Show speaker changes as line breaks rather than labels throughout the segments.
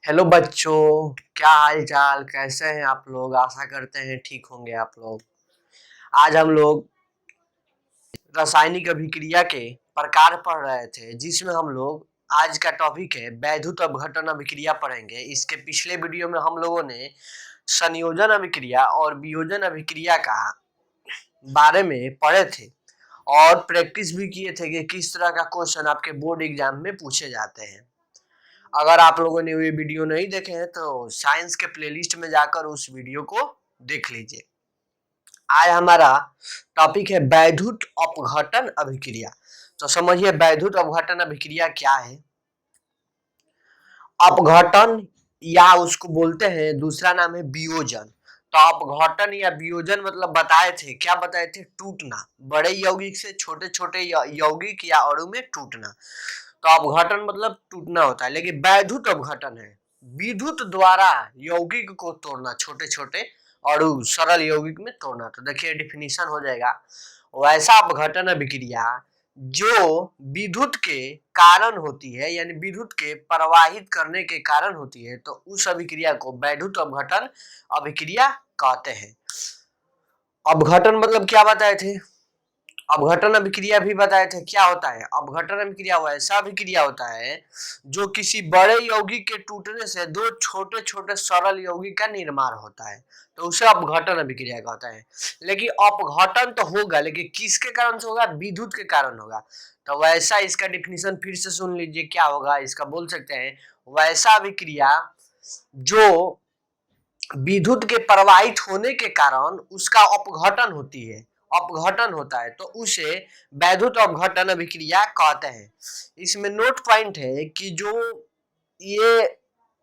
Hello बच्चों, क्या हाल चाल, कैसे हैं आप लोग। आशा करते हैं ठीक होंगे आप लोग। आज हम लोग रासायनिक अभिक्रिया के प्रकार पढ़ रहे थे, जिसमें हम लोग आज का टॉपिक है वैद्युत अपघटन अभिक्रिया पढ़ेंगे। इसके पिछले वीडियो में हम लोगों ने संयोजन अभिक्रिया और वियोजन अभिक्रिया का बारे में पढ़े थे और प्रैक्टिस भी किए थे कि किस तरह का क्वेश्चन आपके बोर्ड एग्जाम में पूछे जाते हैं। अगर आप लोगों ने ये वीडियो नहीं देखे हैं तो साइंस के प्लेलिस्ट में जाकर उस वीडियो को देख लीजिए। आज हमारा टॉपिक है वैद्युत अपघटन अभिक्रिया। तो समझिए वैद्युत अपघटन अभिक्रिया क्या है। अपघटन या उसको बोलते हैं, दूसरा नाम है वियोजन। तो अपघटन या वियोजन मतलब बताए थे, क्या बताए थे? टूटना, बड़े यौगिक से छोटे छोटे यौगिक या अणु में टूटना। तो अपघटन मतलब टूटना होता है, लेकिन वैद्युत अपघटन है विद्युत द्वारा यौगिक को तोड़ना, छोटे छोटे अणु सरल यौगिक में तोड़ना। तो देखिए डिफिनीशन हो जाएगा, वैसा अपघटन अभिक्रिया जो विद्युत के कारण होती है, यानी विद्युत के प्रवाहित करने के कारण होती है, तो उस अभिक्रिया को वैद्युत अपघटन अभिक्रिया कहते हैं। अपघटन मतलब क्या बताए थे? अपघटन अभिक्रिया भी बताए थे क्या होता है। अपघटन अभिक्रिया वैसा अभिक्रिया होता है जो किसी बड़े यौगिक के टूटने से दो छोटे छोटे सरल यौगिक का निर्माण होता है, तो उसे अपघटन अभिक्रिया कहता है। लेकिन अपघटन तो होगा, लेकिन किसके कारण से होगा? विद्युत के कारण होगा। तो वैसा, इसका डिफिनीशन फिर से सुन लीजिए क्या होगा। इसका बोल सकते हैं वैसा अभिक्रिया जो विद्युत के प्रवाहित होने के कारण उसका अपघटन होती है, अपघटन होता है, तो उसे वैद्युत अपघटन अभिक्रिया कहते हैं। इसमें नोट पॉइंट है कि जो ये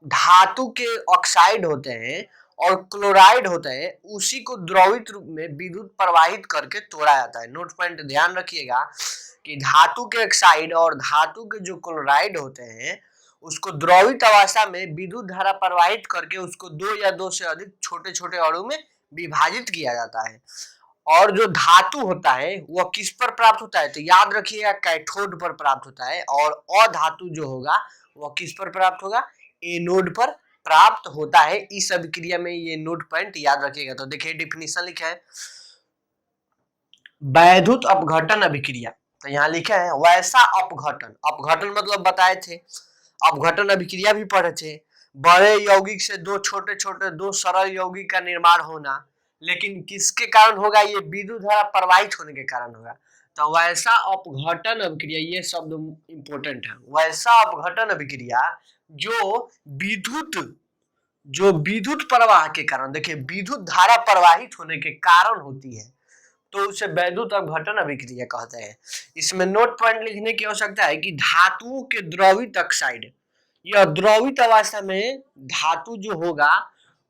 धातु के ऑक्साइड होते हैं और क्लोराइड होते हैं, उसी को द्रवित रूप में विद्युत प्रवाहित करके तोड़ा जाता है। नोट पॉइंट ध्यान रखिएगा कि धातु के ऑक्साइड और धातु के जो क्लोराइड होते हैं, उसको द्रवित अवस्था में विद्युत धारा प्रवाहित करके उसको दो या दो से अधिक छोटे छोटे अणु में विभाजित किया जाता है। और जो धातु होता है वह किस पर प्राप्त होता है? तो याद रखिएगा कैथोड पर प्राप्त होता है, और अधातु जो होगा वह किस पर प्राप्त होगा? एनोड पर प्राप्त होता है। इस अभिक्रिया में ये नोट पॉइंट याद रखिएगा। तो देखिए डिफिनीशन लिखा है वैद्युत अपघटन अभिक्रिया, तो यहाँ लिखा है वैसा अपघटन। अपघटन मतलब बताए थे, अपघटन अभिक्रिया भी पढ़े थे, बड़े यौगिक से दो छोटे छोटे दो सरल यौगिक का निर्माण होना, लेकिन किसके कारण होगा? ये विद्युत धारा प्रवाहित होने के कारण होगा। तो वैसा अपघटन अभिक्रिया, ये शब्द इंपॉर्टेंट है, वैसा अपघटन अभिक्रिया जो विद्युत जो विद्युत प्रवाह के कारण, देखिए विद्युत धारा प्रवाहित होने के कारण होती है, तो उसे वैद्युत अपघटन अभिक्रिया कहते हैं। इसमें नोट पॉइंट लिखने की आवश्यकता है कि धातुओं के द्रवित ऑक्साइड, यह द्रवित अवस्था में धातु जो होगा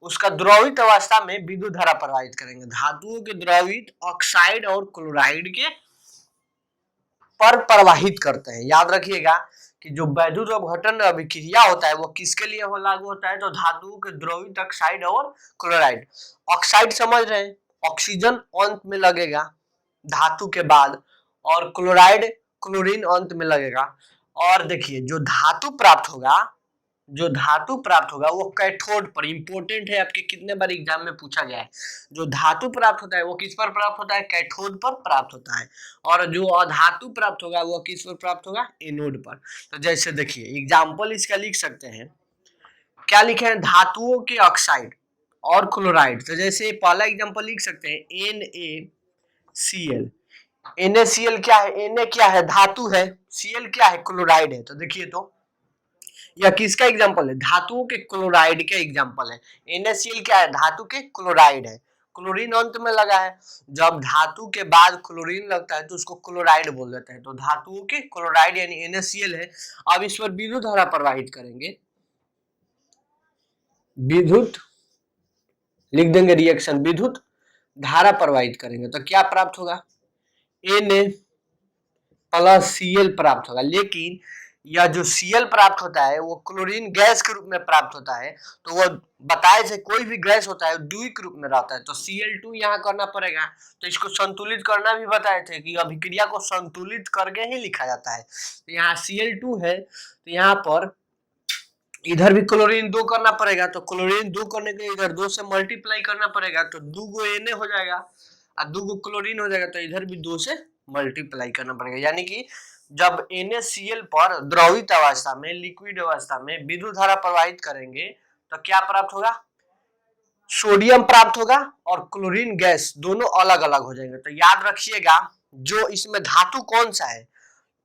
उसका द्रवित अवस्था में विद्युत धारा प्रवाहित करेंगे। धातुओं के द्रवित ऑक्साइड और क्लोराइड के पर प्रवाहित करते हैं। याद रखिएगा कि जो वैद्युत अपघटन अभिक्रिया होता है वो किसके लिए लागू होता है? तो धातुओं के द्रवित ऑक्साइड और क्लोराइड। ऑक्साइड समझ रहे हैं, ऑक्सीजन अंत में लगेगा धातु के बाद, और क्लोराइड क्लोरीन अंत में लगेगा। और देखिए जो धातु प्राप्त होगा, जो धातु प्राप्त होगा वो कैथोड पर, इंपॉर्टेंट है, आपके कितने बार एग्जाम में पूछा गया है। जो धातु प्राप्त होता है वो किस पर प्राप्त होता है? कैथोड पर प्राप्त होता है। और जो अधातु प्राप्त होगा वो किस पर प्राप्त होगा? एनोड पर। तो जैसे देखिए एग्जाम्पल इसका लिख सकते हैं, क्या लिखे हैं? धातुओं के ऑक्साइड और क्लोराइड। तो जैसे पहला एग्जाम्पल लिख सकते हैं NaCl। NaCl क्या है? Na क्या है? धातु है, Cl क्या है? क्लोराइड है। तो देखिए तो यह किसका एग्जाम्पल है? धातुओं के क्लोराइड का एग्जाम्पल है। NaCl क्या है? धातु के क्लोराइड है। क्लोरीन अंत में लगा है, जब धातु के बाद क्लोरीन लगता है तो उसको क्लोराइड बोल देते हैं। तो धातुओं के क्लोराइड यानी NaCl है। अब इस पर विद्युत धारा प्रवाहित करेंगे, विद्युत लिख देंगे, रिएक्शन विद्युत धारा प्रवाहित करेंगे तो क्या प्राप्त होगा? Na+Cl प्राप्त होगा। लेकिन यह जो Cl प्राप्त होता है वो क्लोरीन गैस के रूप में प्राप्त होता है। तो वो बताए थे कोई भी गैस होता है द्विक रूप में रहता है, तो Cl2 यहाँ करना पड़ेगा। तो इसको संतुलित करना भी बताए थे कि अभिक्रिया को संतुलित करके ही लिखा जाता है। तो यहाँ Cl2 है, तो यहाँ पर इधर भी क्लोरीन 2 करना पड़ेगा, तो क्लोरीन 2 करने के लिए इधर 2 से मल्टीप्लाई करना पड़ेगा, तो 2 गो Na हो जाएगा और 2 गो क्लोरीन हो जाएगा, तो इधर भी 2 से मल्टीप्लाई करना पड़ेगा। यानी कि जब NaCl पर द्रवित अवस्था में, लिक्विड अवस्था में विद्युत धारा प्रवाहित करेंगे तो क्या प्राप्त होगा? सोडियम प्राप्त होगा और क्लोरीन गैस दोनों अलग अलग हो जाएंगे। तो याद रखिएगा जो इसमें धातु कौन सा है,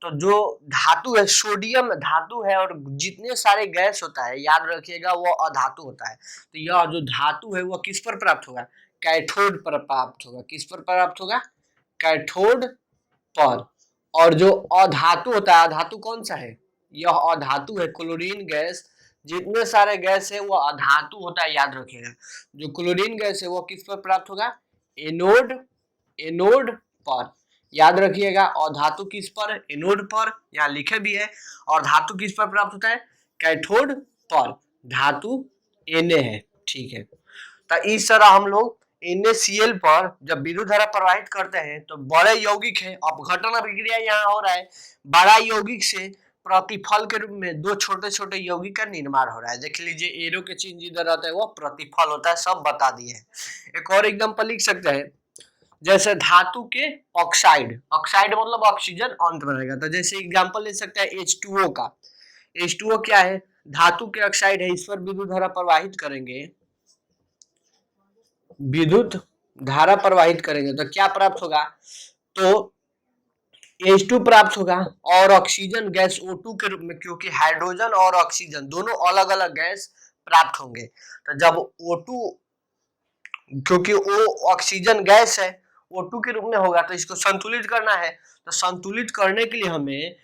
तो जो धातु है सोडियम धातु है, और जितने सारे गैस होता है याद रखिएगा वो अधातु होता है। तो यह जो धातु है वो किस पर प्राप्त होगा? कैथोड पर प्राप्त होगा। किस पर प्राप्त होगा? कैथोड पर। और जो अधातु होता है, अधातु कौन सा है? यह अधातु है क्लोरीन गैस। जितने सारे गैस है वो अधातु होता है, याद रखिएगा। जो क्लोरीन गैस है वो किस पर प्राप्त होगा? एनोड, एनोड पर। याद रखिएगा और धातु किस पर? एनोड पर, यहाँ लिखे भी है। और धातु किस पर प्राप्त होता है? कैथोड पर। धातु Na है, ठीक है। तो इस तरह हम लोग NaCl पर जब विद्युत धारा प्रवाहित करते हैं तो बड़े यौगिक है, अपघटन अभिक्रिया यहाँ हो रहा है, बड़ा यौगिक से प्रतिफल के रूप में दो छोटे छोटे यौगिक का निर्माण हो रहा है। देख लीजिए एरो के चिन्ह जिधर रहता है वो प्रतिफल होता है, सब बता दिए हैं। एक और एग्जांपल लिख सकते हैं, जैसे धातु के ऑक्साइड, ऑक्साइड मतलब ऑक्सीजन अंत में रहेगा, तो जैसे एग्जांपल ले सकते हैं H2O का। H2O क्या है? धातु के ऑक्साइड है, इस पर विद्युत धारा प्रवाहित करेंगे, विद्युत धारा प्रवाहित करेंगे तो क्या प्राप्त होगा? तो H2 प्राप्त होगा और ऑक्सीजन गैस O2 के रूप में, क्योंकि हाइड्रोजन और ऑक्सीजन दोनों अलग अलग गैस प्राप्त होंगे। तो जब O2, क्योंकि वो ऑक्सीजन गैस है, O2 के रूप में होगा, तो इसको संतुलित करना है। तो संतुलित करने के लिए हमें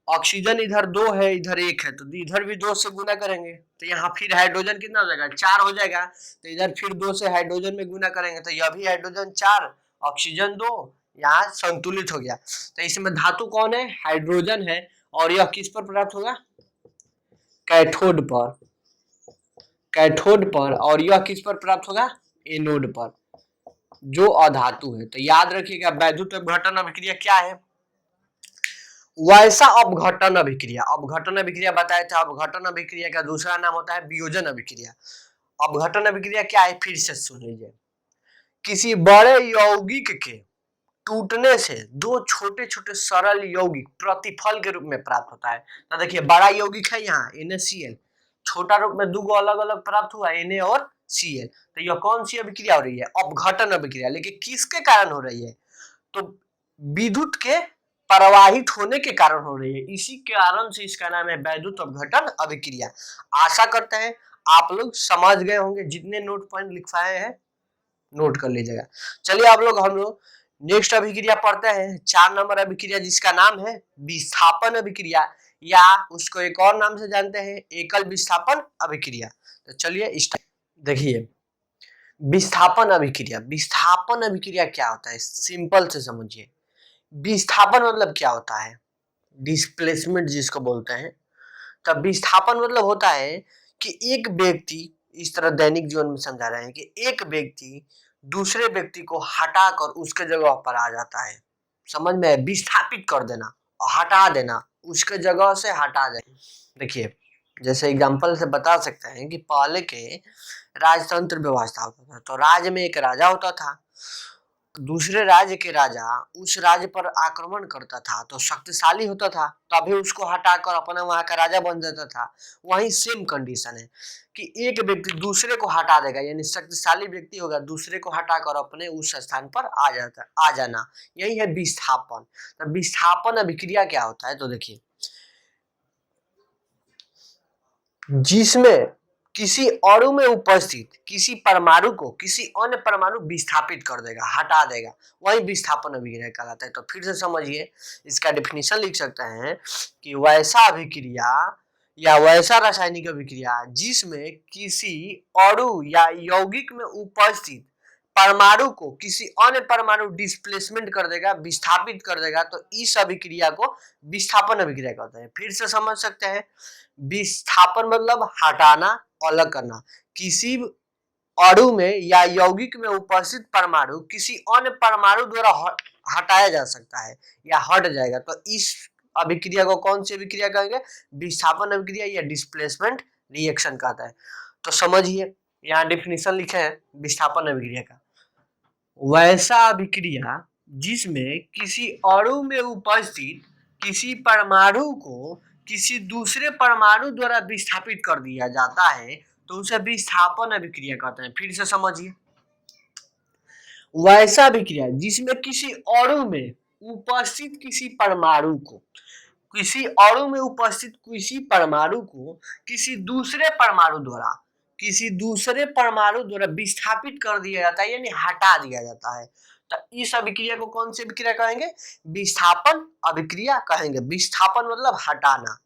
ऑक्सीजन इधर 2 है, इधर 1 है, तो इधर भी 2 से गुना करेंगे, तो यहाँ फिर हाइड्रोजन कितना हो जाएगा? 4 हो जाएगा। तो इधर फिर 2 से हाइड्रोजन में गुना करेंगे, तो यह भी हाइड्रोजन 4, ऑक्सीजन 2, यहाँ संतुलित हो गया। तो इसमें धातु कौन है? हाइड्रोजन है। और यह किस पर प्राप्त होगा? कैथोड पर, कैथोड पर। और यह किस पर प्राप्त होगा? एनोड पर, जो अधातु है। तो याद रखिएगा वैद्युत अपघटन अभिक्रिया क्या है? वैसा अपघटन अभिक्रिया। अपघटन अभिक्रिया बताया था, अपघटन अभिक्रिया का दूसरा नाम होता है वियोजन अभिक्रिया। अपघटन अभिक्रिया क्या है? फिर से सुन लीजिए। किसी बड़े यौगिक के टूटने से दो छोटे छोटे सरल यौगिक प्रतिफल के रूप में प्राप्त होता है। तो देखिए बड़ा यौगिक है यहाँ NaCl, छोटा रूप में दो अलग अलग प्राप्त हुआ Na और Cl। तो यह कौन सी अभिक्रिया हो रही है? अपघटन अभिक्रिया। लेकिन किसके कारण हो रही है? तो विद्युत के प्रवाहित होने के कारण हो रही है, इसी कारण से इसका नाम है वैद्युत अपघटन अभिक्रिया। आशा करते हैं आप लोग समझ गए होंगे, जितने नोट पॉइंट लिखवाए हैं नोट कर लीजिएगा। चलिए आप लोग हम लोग नेक्स्ट अभिक्रिया पढ़ते हैं, 4 नंबर अभिक्रिया, जिसका नाम है विस्थापन अभिक्रिया, या उसको एक और नाम से जानते हैं एकल विस्थापन अभिक्रिया। तो चलिए देखिए विस्थापन अभिक्रिया। विस्थापन अभिक्रिया क्या होता है? सिंपल से समझिए। विस्थापन मतलब क्या होता है? डिस्प्लेसमेंट जिसको बोलते हैं। तब विस्थापन मतलब होता है कि एक व्यक्ति, इस तरह दैनिक जीवन में समझा रहे हैं कि एक व्यक्ति दूसरे व्यक्ति को हटाकर उसके जगह पर आ जाता है। समझ में? विस्थापित कर देना, हटा देना, उसके जगह से हटा देना। देखिए जैसे एग्जांपल से बता सकते हैं कि पहले के राजतंत्र व्यवस्था होता था, तो राज्य में एक राजा होता था, दूसरे राज्य के राजा उस राज्य पर आक्रमण करता था तो शक्तिशाली होता था, तभी उसको हटाकर अपना वहां का राजा बन जाता था। वही सेम कंडीशन है कि एक व्यक्ति दूसरे को हटा देगा, यानी शक्तिशाली व्यक्ति होगा, दूसरे को हटाकर अपने उस स्थान पर आ जाना, यही है विस्थापन। तो विस्थापन अभिक्रिया क्या होता है? तो देखिए जिसमें किसी अणु में उपस्थित किसी परमाणु को किसी अन्य परमाणु विस्थापित कर देगा, हटा देगा, वही विस्थापन अभिक्रिया कहलाता है। तो फिर से समझिए, इसका डेफिनेशन लिख सकते हैं कि वैसा अभिक्रिया या वैसा रासायनिक अभिक्रिया जिसमें किसी अणु या यौगिक में उपस्थित परमाणु को किसी अन्य परमाणु डिस्प्लेसमेंट कर देगा, विस्थापित कर देगा, तो इस अभिक्रिया को विस्थापन अभिक्रिया कहते हैं। फिर से समझ सकते हैं, विस्थापन मतलब हटाना, अलग करना। किसी अणु में या यौगिक में उपस्थित परमाणु किसी अन्य परमाणु द्वारा हटाया जा सकता है या हट जाएगा, तो इस अभिक्रिया को कौन सी अभिक्रिया कहेंगे? विस्थापन अभिक्रिया या डिस्प्लेसमेंट रिएक्शन कहता है। तो समझिए यहाँ डेफिनेशन लिखे हैं विस्थापन अभिक्रिया का, वैसा अभिक्रिया जिसमें किसी अणु में उपस्थित किसी परमाणु को किसी दूसरे परमाणु द्वारा विस्थापित कर दिया जाता है तो उसे विस्थापन अभिक्रिया कहते हैं। फिर से समझिए, वैसा अभिक्रिया जिसमें किसी अणु में उपस्थित किसी परमाणु को किसी अणु में उपस्थित किसी परमाणु को किसी दूसरे परमाणु द्वारा विस्थापित कर दिया जाता है, यानी हटा दिया जाता है। तो इस अभिक्रिया को कौन सी अभिक्रिया कहेंगे? विस्थापन अभिक्रिया कहेंगे। विस्थापन मतलब हटाना।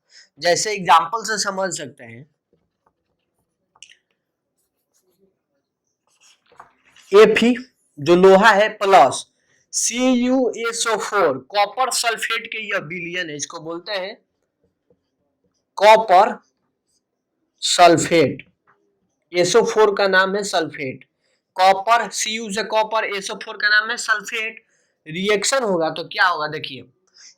जैसे एग्जांपल से समझ सकते हैं, Fe जो लोहा है प्लस CuSO4 कॉपर सल्फेट के यह विलयन है, इसको बोलते हैं कॉपर सल्फेट। SO4 का नाम है सल्फेट, कॉपर Cu से कॉपर, SO4 का नाम है सल्फेट। रिएक्शन होगा तो क्या होगा, देखिए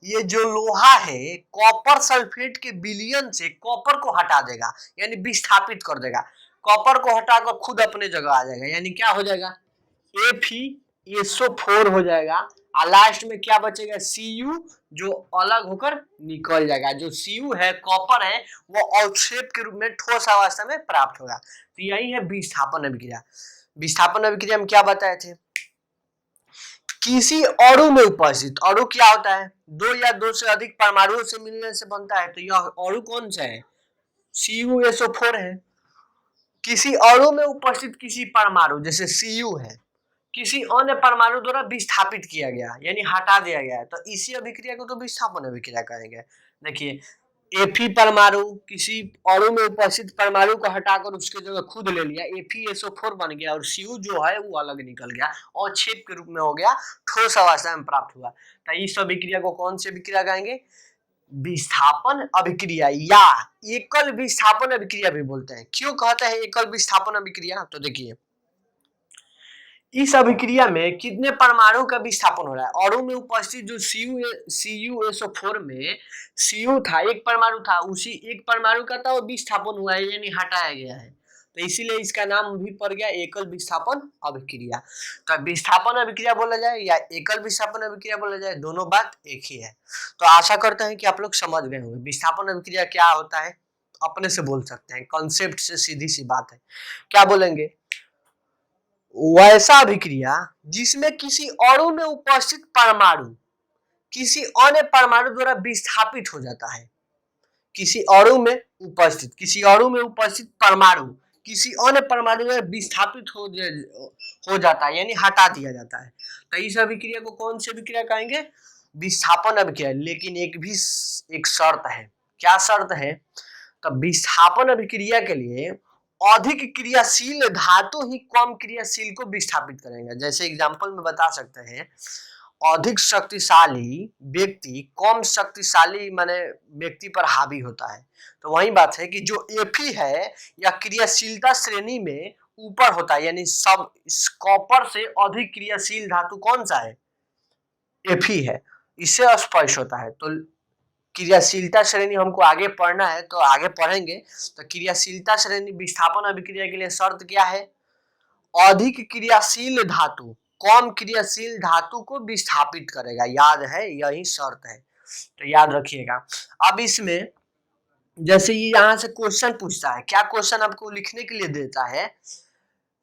ये जो लोहा है कॉपर सल्फेट के विलयन से कॉपर को हटा देगा, यानी विस्थापित कर देगा। कॉपर को हटाकर खुद अपने जगह आ जाएगा, यानी क्या हो जाएगा, FeSO4 हो जाएगा। और लास्ट में क्या बचेगा, Cu जो अलग होकर निकल जाएगा। जो Cu है कॉपर है वो अवक्षेप के रूप में ठोस अवस्था में प्राप्त होगा। तो यही है विस्थापन अभिक्रिया। विस्थापन अभिक्रिया में क्या बताए थे, किसी अणु में उपस्थित, अणु क्या होता है, दो या दो से अधिक परमाणुओं से मिलने से बनता है। तो यह अणु कौन सा है, CuSO4 है। किसी अणु में उपस्थित किसी परमाणु जैसे Cu है किसी अन्य परमाणु द्वारा विस्थापित किया गया, यानी हटा दिया गया है, तो इसी अभिक्रिया को तो विस्थापन अभिक्रिया कहेंगे। देखिए Fe परमाणु किसी अणु में उपस्थित परमाणु को हटाकर उसके जगह खुद ले लिया, FeSO4 बन गया, और Cu जो है वो अलग निकल गया और छेद के रूप में हो गया, ठोस अवस्था में प्राप्त हुआ। तो इस अभिक्रिया को कौन सी अभिक्रिया कहेंगे, विस्थापन अभिक्रिया या एकल विस्थापन अभिक्रिया भी बोलते हैं। क्यों कहते हैं एकल विस्थापन अभिक्रिया, तो देखिए इस अभिक्रिया में कितने परमाणु का विस्थापन हो रहा है। अणु में उपस्थित जो CuSO4 में Cu था, एक परमाणु था, उसी एक परमाणु का था वो विस्थापन हुआ है, यानी हटाया गया है। तो इसीलिए इसका नाम भी पड़ गया एकल विस्थापन अभिक्रिया। तो विस्थापन अभिक्रिया बोला जाए या एकल विस्थापन अभिक्रिया बोला जाए, दोनों बात एक ही है। तो आशा करते हैं कि आप लोग समझ गए होंगे विस्थापन अभिक्रिया क्या होता है, अपने से बोल सकते हैं, कॉन्सेप्ट से सीधी सी बात है। क्या बोलेंगे, वैसा अभिक्रिया जिसमें किसी अणु में उपस्थित परमाणु किसी अन्य परमाणु द्वारा विस्थापित हो जाता है। किसी अणु में उपस्थित परमाणु किसी अन्य परमाणु में विस्थापित हो जाता है, यानी हटा दिया जाता है। तो इस अभिक्रिया को कौन सी अभिक्रिया कहेंगे, विस्थापन अभिक्रिया। लेकिन एक शर्त है। क्या शर्त है, तो विस्थापन अभिक्रिया के लिए अधिक क्रियाशील धातु ही कम क्रियाशील को विस्थापित करेंगे। जैसे एग्जांपल में बता सकते हैं, अधिक शक्तिशाली व्यक्ति कम शक्तिशाली माने व्यक्ति पर हावी होता है। तो वही बात है कि जो Fe है या क्रियाशीलता श्रेणी में ऊपर होता है, यानी सब कॉपर से अधिक क्रियाशील धातु कौन सा है, Fe है। इससे स्पष्ट होता है। तो क्रियाशीलता श्रेणी हमको आगे पढ़ना है तो आगे पढ़ेंगे। तो क्रियाशीलता श्रेणी विस्थापन अभिक्रिया के लिए शर्त क्या है, अधिक क्रियाशील धातु कम क्रियाशील धातु को विस्थापित करेगा। याद है, यही शर्त है, तो याद रखिएगा। अब इसमें जैसे ये यहाँ से क्वेश्चन पूछता है, क्या क्वेश्चन आपको लिखने के लिए देता है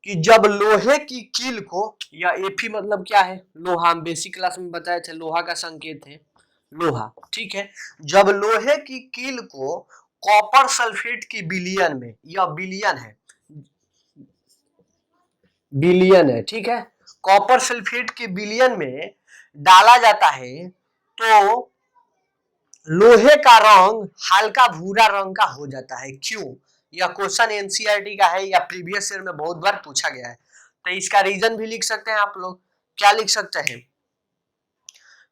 कि जब लोहे की कील को, या Fe मतलब क्या है, लोहा, हम बेसिक क्लास में बताए थे, लोहा का संकेत है लोहा, ठीक है। जब लोहे की कील को कॉपर सल्फेट की विलयन में, यह विलयन है, ठीक है, कॉपर सल्फेट के विलयन में डाला जाता है तो लोहे का रंग हल्का भूरा रंग का हो जाता है। क्यों, यह क्वेश्चन एनसीईआरटी का है या प्रीवियस ईयर में बहुत बार पूछा गया है। तो इसका रीजन भी लिख सकते हैं आप लोग। क्या लिख सकते हैं,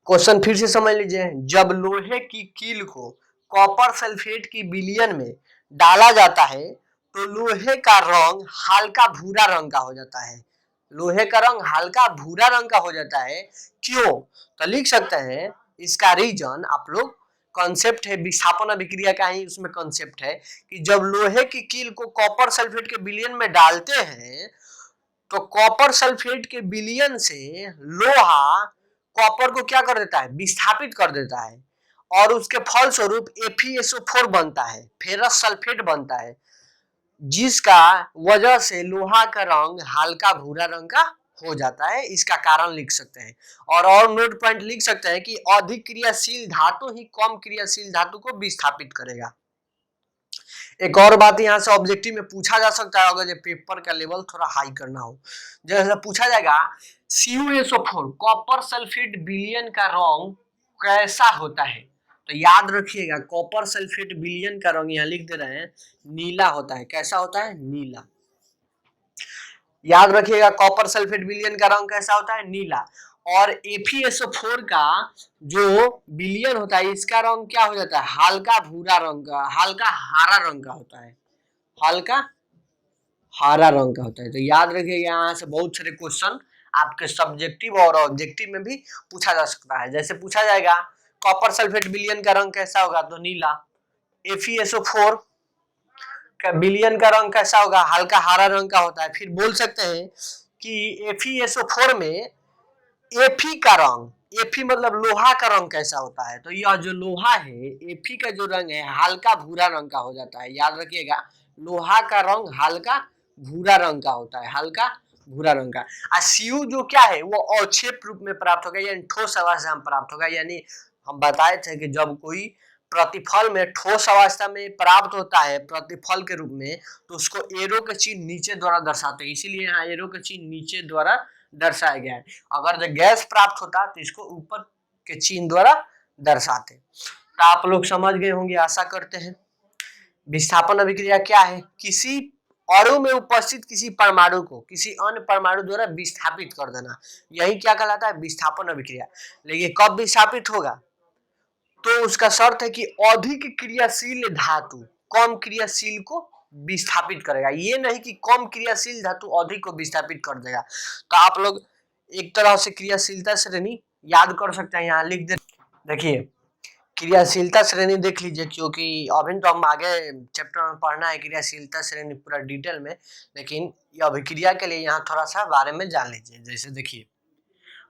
क्वेश्चन फिर से समझ लीजिए। जब लोहे की कील को कॉपर सल्फेट की विलयन में डाला जाता है तो लोहे का रंग हल्का भूरा रंग का हो जाता है। लोहे का रंग हल्का भूरा रंग का हो जाता है, क्यों, तो लिख सकते हैं इसका रीजन आप लोग कॉन्सेप्ट है विस्थापन अभिक्रिया का ही उसमें कॉन्सेप्ट है कि जब लोहे की कील को कॉपर सल्फेट के विलयन में डालते हैं तो कॉपर सल्फेट के विलयन से लोहा कॉपर को क्या कर देता है, विस्थापित कर देता है और उसके फलस्वरूप FeSO4 बनता है, फेरस सल्फेट बनता है, जिसका वजह से लोहा का रंग हल्का भूरा रंग का हो जाता है। इसका कारण लिख सकते हैं और नोट पॉइंट लिख सकते हैं कि अधिक क्रियाशील धातु ही कम क्रियाशील धातु को विस्थापित करेगा। एक और बात यहाँ से ऑब्जेक्टिव में पूछा जा सकता है, अगर ये पेपर का लेवल थोड़ा हाई करना हो, जैसे पूछा जाएगा CuSO4 कॉपर सल्फेट विलयन का रंग कैसा होता है, तो याद रखिएगा कॉपर सल्फेट विलयन का रंग यहाँ लिख दे रहे हैं नीला होता है। कैसा होता है, नीला। याद रखिएगा कॉपर सल्फेट विलयन का रंग कैसा होता है, नीला। और FeSO4 का जो विलयन होता है इसका रंग क्या हो जाता है, हल्का भूरा रंग का, हल्का हरा रंग का होता है, हल्का हरा रंग का होता है। तो याद रखिएगा यहाँ से बहुत सारे क्वेश्चन आपके सब्जेक्टिव और ऑब्जेक्टिव में भी पूछा जा सकता है। जैसे पूछा जाएगा कॉपर सल्फेट विलयन का रंग कैसा होगा, तो नीला। FeSO4 का विलयन का रंग कैसा होगा, हल्का हरा रंग का होता है। फिर बोल सकते हैं कि FeSO4 में Fe का रंग, Fe मतलब लोहा का रंग कैसा होता है, तो यह जो लोहा है Fe का जो रंग है हल्का भूरा रंग का हो जाता है। याद रखिएगा लोहा का रंग हल्का भूरा रंग का होता है, हल्का भूरा रंग का। और Cu जो क्या है वो अवक्षेप रूप में प्राप्त होगा, यानी ठोस अवस्था में प्राप्त होगा। यानी हम बताए थे कि जब कोई प्रतिफल में ठोस अवस्था में प्राप्त होता है प्रतिफल के रूप में, तो उसको एरो के चिन्ह नीचे द्वारा दर्शाते हैं, इसीलिए यहाँ एरो के चिन्ह नीचे द्वारा दर्शाया गया है। अगर जब गैस प्राप्त होता तो इसको ऊपर के चिन्ह द्वारा दर्शाते। तो आप लोग समझ गए होंगे, आशा करते हैं। विस्थापन अभिक्रिया क्या है, किसी अणु में उपस्थित किसी परमाणु को किसी अन्य परमाणु द्वारा विस्थापित कर देना, यही क्या कहलाता है, विस्थापन अभिक्रिया। लेकिन कब विस्थापित होगा, तो उसका शर्त है कि अधिक क्रियाशील धातु कम क्रियाशील को विस्थापित करेगा, ये नहीं कि कम क्रियाशील धातु अधिक को विस्थापित कर देगा। तो आप लोग एक तरह से क्रियाशीलता श्रेणी याद कर सकते हैं, यहाँ लिख दे। देखिए क्रियाशीलता श्रेणी देख लीजिए, क्योंकि अभी तो हम आगे चैप्टर में पढ़ना है क्रियाशीलता श्रेणी पूरा डिटेल में, लेकिन अभिक्रिया के लिए यहाँ थोड़ा सा बारे में जान लीजिए। जैसे देखिए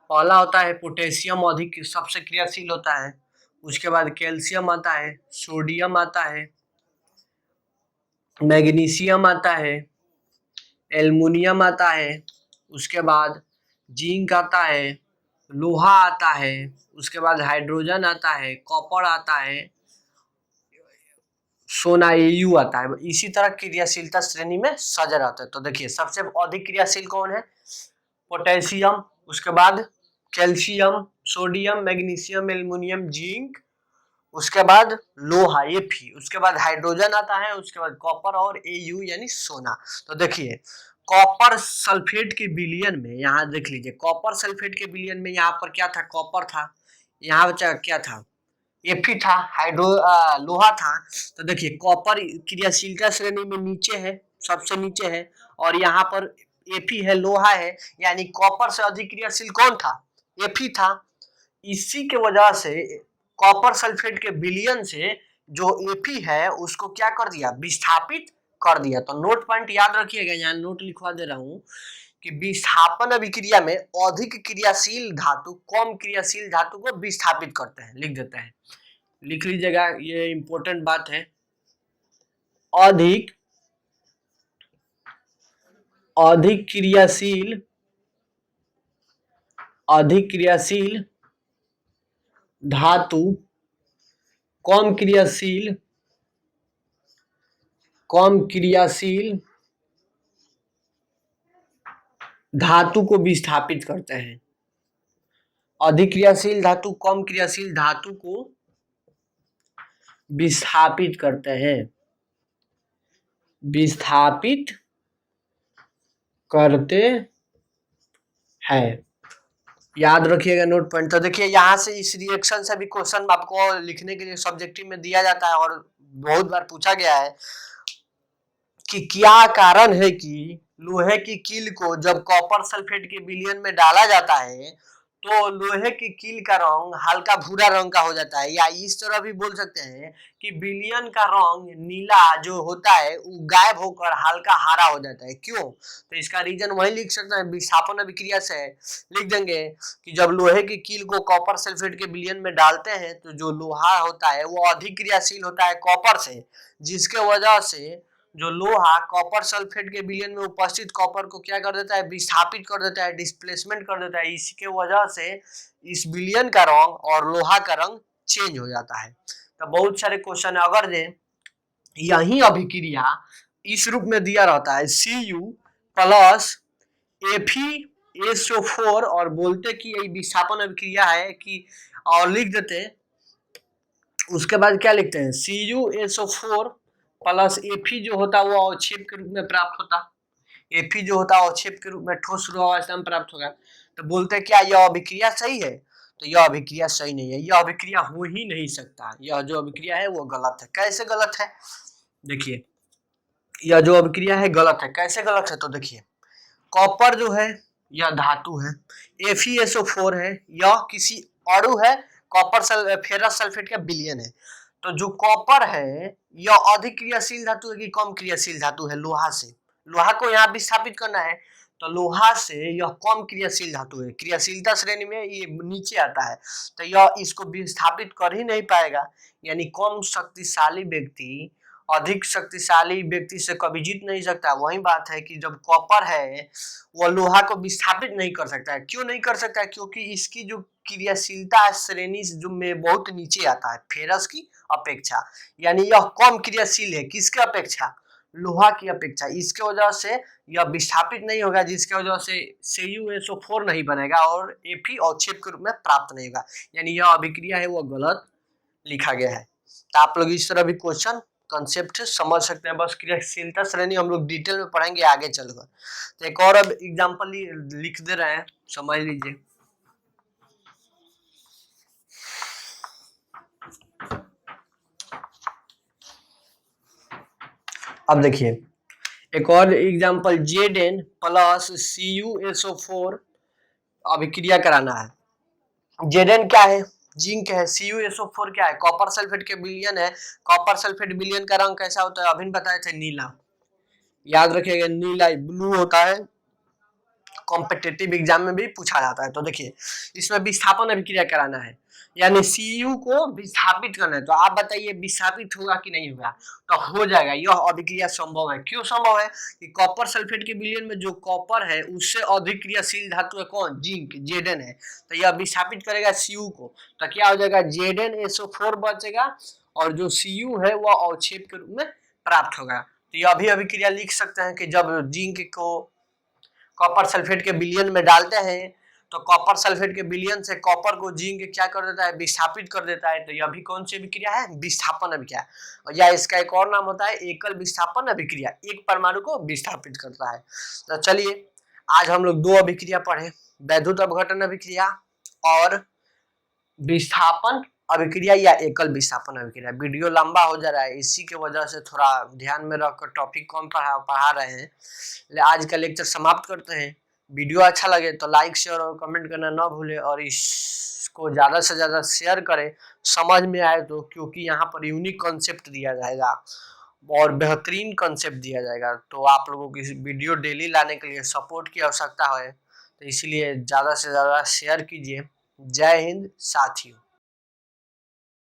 पहला होता है पोटेशियम, अधिक सबसे क्रियाशील होता है। उसके बाद कैल्शियम आता है, सोडियम आता है, मैग्नीशियम आता है, एल्युमिनियम आता है, उसके बाद जिंक आता है, लोहा आता है, उसके बाद हाइड्रोजन आता है, कॉपर आता है, सोना Au आता है। इसी तरह क्रियाशीलता श्रेणी में सजा रहता है। तो देखिए सबसे अधिक क्रियाशील कौन है, पोटेशियम, उसके बाद calcium, sodium, magnesium, aluminium, zinc, उसके बाद लोहा Fe, उसके बाद हाइड्रोजन आता है, उसके बाद कॉपर और Au यानी सोना। तो देखिए कॉपर सल्फेट के विलयन में यहाँ देख लीजिए, कॉपर सल्फेट के विलयन में यहाँ पर क्या था, कॉपर था, यहाँ क्या था, Fe था, लोहा था। तो देखिए कॉपर क्रियाशीलता श्रेणी में नीचे है, सबसे नीचे है, और यहाँ पर Fe है, लोहा है, यानी कॉपर से अधिक क्रियाशील कौन था, Fe था। इसी के वजह से कॉपर सल्फेट के विलयन से जो Fe है उसको क्या कर दिया, विस्थापित कर दिया। तो नोट पॉइंट याद रखिएगा, यहाँ नोट लिखवा दे रहा हूँ कि विस्थापन अभिक्रिया में अधिक क्रियाशील धातु कम क्रियाशील धातु को विस्थापित करते हैं, लिख देते हैं, लिख लीजिएगा, ये इंपॉर्टेंट बात है। अधिक क्रियाशील धातु कम क्रियाशील धातु को विस्थापित करते हैं। अधिक क्रियाशील धातु कम क्रियाशील धातु को विस्थापित करते हैं, विस्थापित करते हैं। याद रखिएगा नोट पॉइंट। तो देखिए यहाँ से इस रिएक्शन से भी क्वेश्चन आपको लिखने के लिए सब्जेक्टिव में दिया जाता है और बहुत बार पूछा गया है कि क्या कारण है कि लोहे की कील को जब कॉपर सल्फेट के विलयन में डाला जाता है तो लोहे की कील का रंग हल्का भूरा रंग का हो जाता है, या इस तरह भी बोल सकते हैं कि विलयन का रंग नीला जो होता है वो गायब होकर हल्का हरा हो जाता है। क्यों? तो इसका रीजन वही लिख सकते हैं, विस्थापन अभिक्रिया से लिख देंगे कि जब लोहे की कील को कॉपर सल्फेट के विलयन में डालते हैं तो जो लोहा होता है वो अधिक क्रियाशील होता है कॉपर से, जिसके वजह से जो लोहा कॉपर सल्फेट के विलयन में उपस्थित कॉपर को क्या कर देता है, विस्थापित कर देता है, डिस्प्लेसमेंट कर देता है। इसके वजह से इस विलयन का रंग और लोहा का रंग चेंज हो जाता है। तो बहुत सारे क्वेश्चन है, अगर दे यही अभिक्रिया इस रूप में दिया रहता है Cu प्लस Fe4 और बोलते कि ये विस्थापन अभिक्रिया है कि, और लिख देते उसके बाद क्या लिखते हैं CuSO4 प्लस Fe जो होता है वो अवक्षेप के रूप में प्राप्त होता, Fe जो होता है अवक्षेप के रूप में ठोस अवस्था में प्राप्त होगा। तो बोलते हैं क्या यह अभिक्रिया सही है? तो यह अभिक्रिया सही नहीं है, यह अभिक्रिया हो ही नहीं सकता, यह जो अभिक्रिया है वो गलत है। कैसे गलत है? देखिए यह जो अभिक्रिया है गलत है। कैसे गलत है? तो देखिए कॉपर जो है यह धातु है, FeSO4 है यह किसी अणु है, कॉपर फेरस सल्फेट का विलयन है। तो जो कॉपर है यह अधिक क्रियाशील धातु है कि कम क्रियाशील धातु है लोहा से? लोहा को यहाँ विस्थापित करना है तो लोहा से यह कम क्रियाशील धातु है, क्रियाशीलता श्रेणी में ये नीचे आता है, तो यह इसको विस्थापित कर ही नहीं पाएगा। यानी कम शक्तिशाली व्यक्ति अधिक शक्तिशाली व्यक्ति से कभी जीत नहीं सकता। वही बात है कि जब कॉपर है वह लोहा को विस्थापित नहीं कर सकता है। क्यों नहीं कर सकता है? क्योंकि इसकी जो क्रियाशीलता श्रेणी जो में बहुत नीचे आता है फेरस की अपेक्षा, यानी यह कम क्रियाशील है किसके अपेक्षा? लोहा की अपेक्षा। इसके वजह से यह विस्थापित नहीं होगा, जिसके वजह से CuSO4 नहीं बनेगा और Fe अवक्षेप के रूप में प्राप्त नहीं होगा। यानी यह अभिक्रिया है वो गलत लिखा गया है। तो आप लोग इस तरह भी क्वेश्चन कंसेप्ट समझ सकते हैं। बस क्रियाशीलता श्रेणी हम लोग डिटेल में पढ़ेंगे आगे चलकर। तो एक और अब एग्जांपल लिख दे रहे हैं, समझ लीजिए। अब देखिए एक और एग्जांपल Zn प्लस CuSO4 अभिक्रिया कराना है। Zn क्या है? जिंक है। CuSO4 क्या है? कॉपर सल्फेट के विलयन है। कॉपर सल्फेट विलयन का रंग कैसा होता है? अभी बताए थे नीला, याद रखिएगा नीला ब्लू होता है, कॉम्पिटिटिव एग्जाम में भी पूछा जाता है। तो देखिए इसमें विस्थापन अभिक्रिया कराना है, यानी Cu को विस्थापित करना है। तो आप बताइए विस्थापित होगा कि नहीं होगा? तो हो जाएगा, यह अभिक्रिया संभव है। क्यों संभव है? कि कॉपर सल्फेट के विलयन में जो कॉपर है उससे अधिक क्रियाशील धातु है कौन? जिंक, Zn है। तो यह विस्थापित करेगा Cu को, तो क्या हो जाएगा? ZnSO4 बचेगा और जो Cu है वह अवक्षेप के रूप में प्राप्त होगा। तो यह भी अभिक्रिया लिख सकते हैं कि जब जिंक को कॉपर सल्फेट के विलयन में डालते हैं तो कॉपर सल्फेट के विलयन से कॉपर को जिंक क्या कर देता है? विस्थापित कर देता है। तो यह भी कौन सी अभिक्रिया है? विस्थापन अभिक्रिया। या इसका एक और नाम होता है एकल विस्थापन अभिक्रिया, एक परमाणु को विस्थापित करता है। तो चलिए आज हम लोग दो अभिक्रिया पढ़े, वैद्युत अपघटन अभिक्रिया और विस्थापन अभिक्रिया या एकल विस्थापन अभिक्रिया। वीडियो लंबा हो जा रहा है, इसी के वजह से थोड़ा ध्यान में रखकर टॉपिक कम पढ़ा रहे हैं। आज का लेक्चर समाप्त करते हैं। वीडियो अच्छा लगे तो लाइक शेयर और कमेंट करना ना भूले और इसको ज़्यादा से ज़्यादा शेयर करें, समझ में आए तो, क्योंकि यहाँ पर यूनिक कॉन्सेप्ट दिया जाएगा और बेहतरीन कॉन्सेप्ट दिया जाएगा। तो आप लोगों की वीडियो डेली लाने के लिए सपोर्ट की आवश्यकता है, तो इसलिए ज़्यादा से ज़्यादा शेयर कीजिए। जय हिंद साथियों।